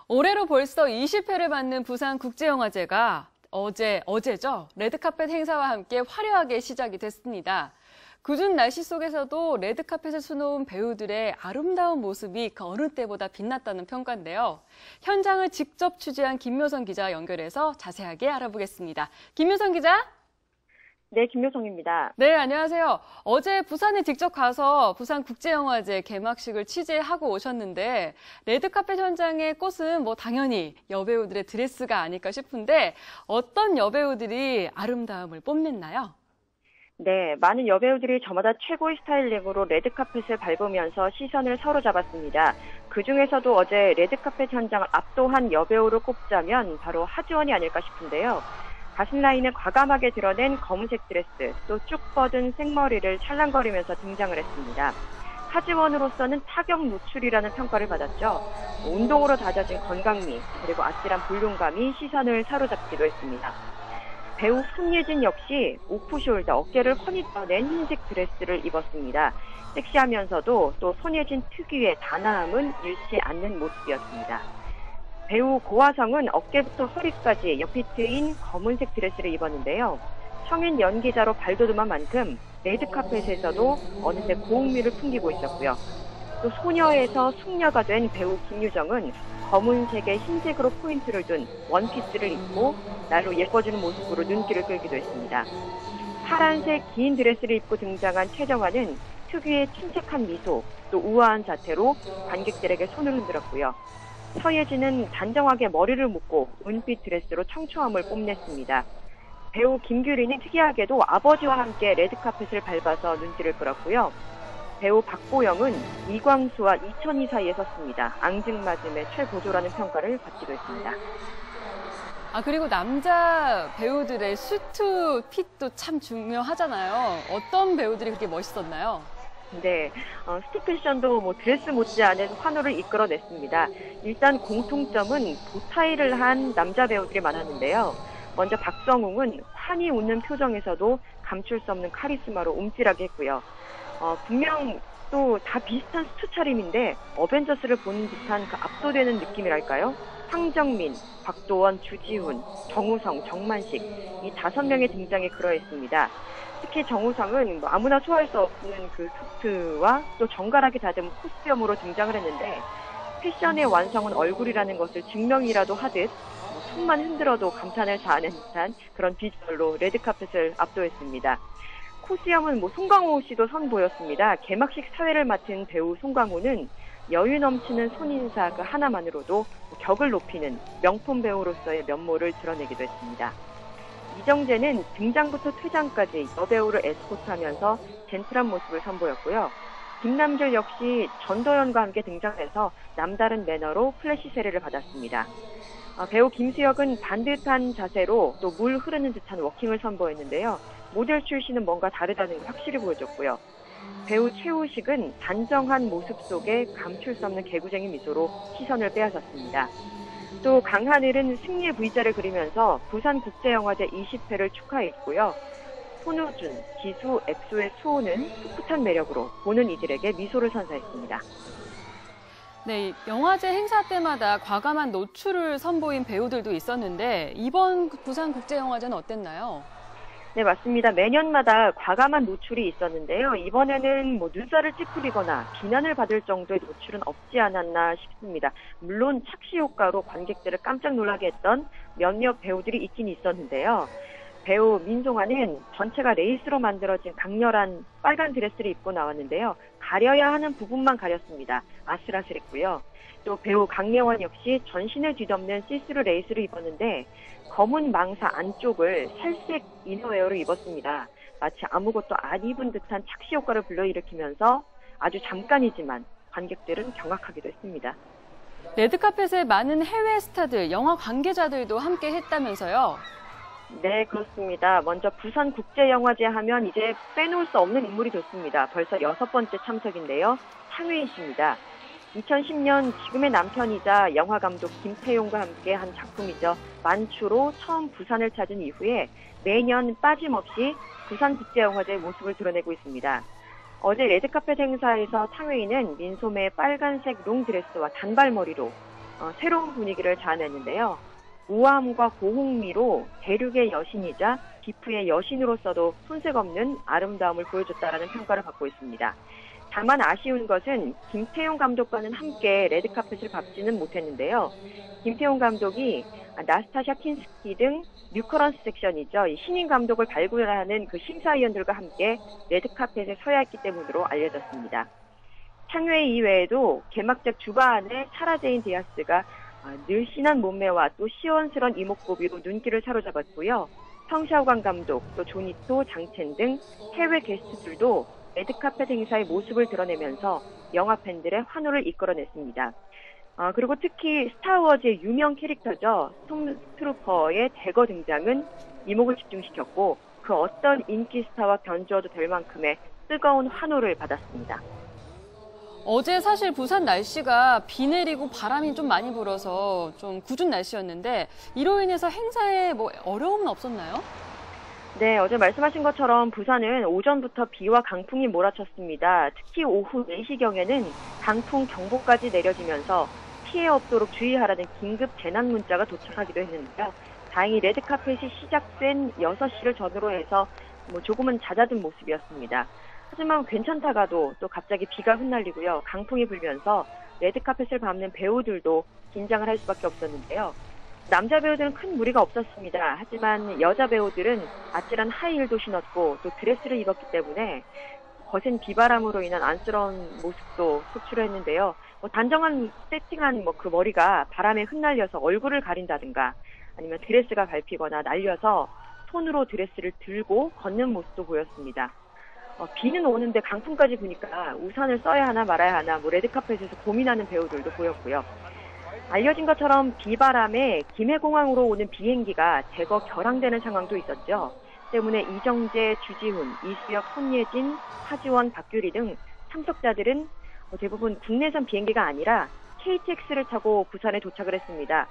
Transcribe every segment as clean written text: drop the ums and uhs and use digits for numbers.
올해로 벌써 20회를 맞는 부산국제영화제가 어제죠. 레드카펫 행사와 함께 화려하게 시작이 됐습니다. 궂은 날씨 속에서도 레드카펫을 수놓은 배우들의 아름다운 모습이 그 어느 때보다 빛났다는 평가인데요. 현장을 직접 취재한 김묘성 기자 연결해서 자세하게 알아보겠습니다. 김묘성 기자? 네, 김묘성입니다. 네, 안녕하세요. 어제 부산에 직접 가서 부산국제영화제 개막식을 취재하고 오셨는데 레드카펫 현장의 꽃은 당연히 여배우들의 드레스가 아닐까 싶은데 어떤 여배우들이 아름다움을 뽐냈나요? 네, 많은 여배우들이 저마다 최고의 스타일링으로 레드카펫을 밟으면서 시선을 사로잡았습니다. 그중에서도 어제 레드카펫 현장을 압도한 여배우를 꼽자면 바로 하지원이 아닐까 싶은데요. 가슴 라인을 과감하게 드러낸 검은색 드레스, 또 쭉 뻗은 생머리를 찰랑거리면서 등장을 했습니다. 하지원으로서는 타격 노출이라는 평가를 받았죠. 운동으로 다져진 건강미, 그리고 아찔한 볼륨감이 시선을 사로잡기도 했습니다. 배우 손예진 역시 오프숄더, 어깨를 훤히 떠낸 흰색 드레스를 입었습니다. 섹시하면서도 또 손예진 특유의 단아함은 잃지 않는 모습이었습니다. 배우 고화성은 어깨부터 허리까지 옆이 트인 검은색 드레스를 입었는데요. 성인 연기자로 발돋움한 만큼 레드카펫에서도 어느새 고흥미를 풍기고 있었고요. 또 소녀에서 숙녀가 된 배우 김유정은 검은색에 흰색으로 포인트를 둔 원피스를 입고 날로 예뻐지는 모습으로 눈길을 끌기도 했습니다. 파란색 긴 드레스를 입고 등장한 최정화는 특유의 침착한 미소, 또 우아한 자태로 관객들에게 손을 흔들었고요. 서예진은 단정하게 머리를 묶고 은빛 드레스로 청초함을 뽐냈습니다. 배우 김규린이 특이하게도 아버지와 함께 레드카펫을 밟아서 눈길을 끌었고요. 배우 박보영은 이광수와 이천희 사이에 섰습니다. 앙증맞음의 최고조라는 평가를 받기도 했습니다. 그리고 남자 배우들의 수트 핏도 참 중요하잖아요. 어떤 배우들이 그렇게 멋있었나요? 네, 스틱 패션도 드레스 못지않은 환호를 이끌어냈습니다. 일단 공통점은 보타이를 한 남자 배우들이 많았는데요. 먼저 박성웅은 환히 웃는 표정에서도 감출 수 없는 카리스마로 움찔하게 했고요. 분명 또 다 비슷한 수트 차림인데 어벤져스를 보는 듯한 그 압도되는 느낌이랄까요? 황정민, 박도원, 주지훈, 정우성, 정만식 이 5명의 등장에 그러했습니다. 특히 정우성은 아무나 소화할 수 없는 그 수트와 또 정갈하게 다듬은 코스염으로 등장을 했는데 패션의 완성은 얼굴이라는 것을 증명이라도 하듯 손만 흔들어도 감탄을 자아낸 듯한 그런 비주얼로 레드카펫을 압도했습니다. 코스염은 송강호 씨도 선보였습니다. 개막식 사회를 맡은 배우 송강호는 여유 넘치는 손인사 그 하나만으로도 격을 높이는 명품 배우로서의 면모를 드러내기도 했습니다. 이정재는 등장부터 퇴장까지 여배우를 에스코트하면서 젠틀한 모습을 선보였고요. 김남길 역시 전도연과 함께 등장해서 남다른 매너로 플래시 세례를 받았습니다. 배우 김수혁은 반듯한 자세로 또 물 흐르는 듯한 워킹을 선보였는데요. 모델 출신은 뭔가 다르다는 걸 확실히 보여줬고요. 배우 최우식은 단정한 모습 속에 감출 수 없는 개구쟁이 미소로 시선을 빼앗았습니다. 또 강하늘은 승리의 V자를 그리면서 부산국제영화제 20회를 축하했고요. 손우준, 기수, 엑소의 수호는 풋풋한 매력으로 보는 이들에게 미소를 선사했습니다. 네, 영화제 행사 때마다 과감한 노출을 선보인 배우들도 있었는데 이번 부산국제영화제는 어땠나요? 네, 맞습니다. 매년마다 과감한 노출이 있었는데요. 이번에는 눈살을 찌푸리거나 비난을 받을 정도의 노출은 없지 않았나 싶습니다. 물론 착시 효과로 관객들을 깜짝 놀라게 했던 몇몇 배우들이 있긴 있었는데요. 배우 민송아는 전체가 레이스로 만들어진 강렬한 빨간 드레스를 입고 나왔는데요. 가려야 하는 부분만 가렸습니다. 아슬아슬했고요. 또 배우 강예원 역시 전신을 뒤덮는 시스루 레이스를 입었는데 검은 망사 안쪽을 살색 이너웨어로 입었습니다. 마치 아무것도 안 입은 듯한 착시 효과를 불러일으키면서 아주 잠깐이지만 관객들은 경악하기도 했습니다. 레드카펫에 많은 해외 스타들, 영화 관계자들도 함께 했다면서요? 네, 그렇습니다. 먼저 부산국제영화제 하면 이제 빼놓을 수 없는 인물이 됐습니다. 벌써 6번째 참석인데요. 상회인 씨입니다. 2010년 지금의 남편이자 영화감독 김태용과 함께 한 작품이죠. 만추로 처음 부산을 찾은 이후에 매년 빠짐없이 부산국제영화제의 모습을 드러내고 있습니다. 어제 레드카펫 행사에서 탕웨이는 민소매의 빨간색 롱드레스와 단발머리로 새로운 분위기를 자아냈는데요. 우아함과 고흥미로 대륙의 여신이자 기프의 여신으로서도 손색 없는 아름다움을 보여줬다라는 평가를 받고 있습니다. 다만 아쉬운 것은 김태용 감독과는 함께 레드카펫을 밟지는 못했는데요. 김태용 감독이 나스타샤 킨스키 등 뉴커런스 섹션이죠. 이 신인 감독을 발굴하는 그 심사위원들과 함께 레드카펫에 서야 했기 때문으로 알려졌습니다. 상회 이외에도 개막작 주바안의 사라 제인 디아스가 늘씬한 몸매와 또 시원스런 이목구비로 눈길을 사로잡았고요. 성샤오강 감독, 또 조니토, 장첸 등 해외 게스트들도 레드카펫 행사의 모습을 드러내면서 영화 팬들의 환호를 이끌어냈습니다. 그리고 특히 스타워즈의 유명 캐릭터죠. 스톰트루퍼의 대거 등장은 이목을 집중시켰고 그 어떤 인기 스타와 견주어도 될 만큼의 뜨거운 환호를 받았습니다. 어제 사실 부산 날씨가 비 내리고 바람이 좀 많이 불어서 좀 궂은 날씨였는데 이로 인해서 행사에 어려움은 없었나요? 네, 어제 말씀하신 것처럼 부산은 오전부터 비와 강풍이 몰아쳤습니다. 특히 오후 4시경에는 강풍 경보까지 내려지면서 피해 없도록 주의하라는 긴급 재난 문자가 도착하기도 했는데요. 다행히 레드카펫이 시작된 6시를 전후로 해서 조금은 잦아든 모습이었습니다. 하지만 괜찮다가도 또 갑자기 비가 흩날리고요. 강풍이 불면서 레드카펫을 밟는 배우들도 긴장을 할 수밖에 없었는데요. 남자 배우들은 큰 무리가 없었습니다. 하지만 여자 배우들은 아찔한 하이힐도 신었고 또 드레스를 입었기 때문에 거센 비바람으로 인한 안쓰러운 모습도 속출했는데요. 단정한 세팅한 그 머리가 바람에 흩날려서 얼굴을 가린다든가 아니면 드레스가 밟히거나 날려서 손으로 드레스를 들고 걷는 모습도 보였습니다. 비는 오는데 강풍까지 부니까 우산을 써야 하나 말아야 하나 레드카펫에서 고민하는 배우들도 보였고요. 알려진 것처럼 비바람에 김해공항으로 오는 비행기가 대거 결항되는 상황도 있었죠. 때문에 이정재, 주지훈, 이수혁, 손예진, 하지원, 박규리 등 참석자들은 대부분 국내선 비행기가 아니라 KTX를 타고 부산에 도착을 했습니다.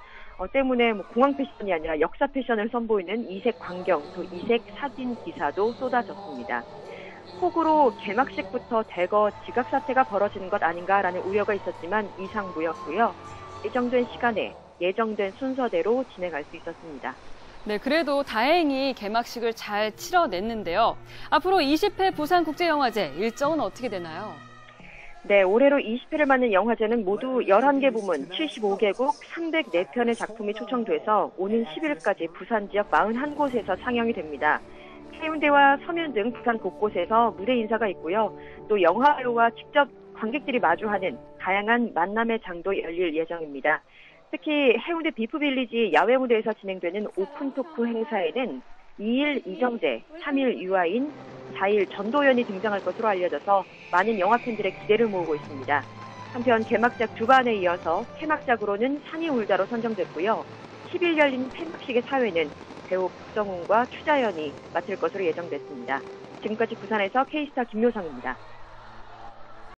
때문에 공항 패션이 아니라 역사 패션을 선보이는 이색 광경, 또 이색 사진 기사도 쏟아졌습니다. 폭우로 개막식부터 대거 지각 사태가 벌어지는 것 아닌가라는 우려가 있었지만 이상무였고요. 예정된 시간에 예정된 순서대로 진행할 수 있었습니다. 네, 그래도 다행히 개막식을 잘 치러냈는데요. 앞으로 20회 부산국제영화제 일정은 어떻게 되나요? 네, 올해로 20회를 맞는 영화제는 모두 11개 부문 75개국 304편의 작품이 초청돼서 오는 10일까지 부산 지역 41곳에서 상영이 됩니다. 해운대와 서면 등 부산 곳곳에서 무대 인사가 있고요. 또 영화배우와 직접 관객들이 마주하는 다양한 만남의 장도 열릴 예정입니다. 특히 해운대 비프빌리지 야외 무대에서 진행되는 오픈토크 행사에는 2일 이정재, 3일 유아인, 4일 전도연이 등장할 것으로 알려져서 많은 영화 팬들의 기대를 모으고 있습니다. 한편 개막작 주반에 이어서 개막작으로는 산이 울다로 선정됐고요. 10일 열린 팬식의 사회는 배우 박정훈과 추자연이 맡을 것으로 예정됐습니다. 지금까지 부산에서 K스타 김효성입니다.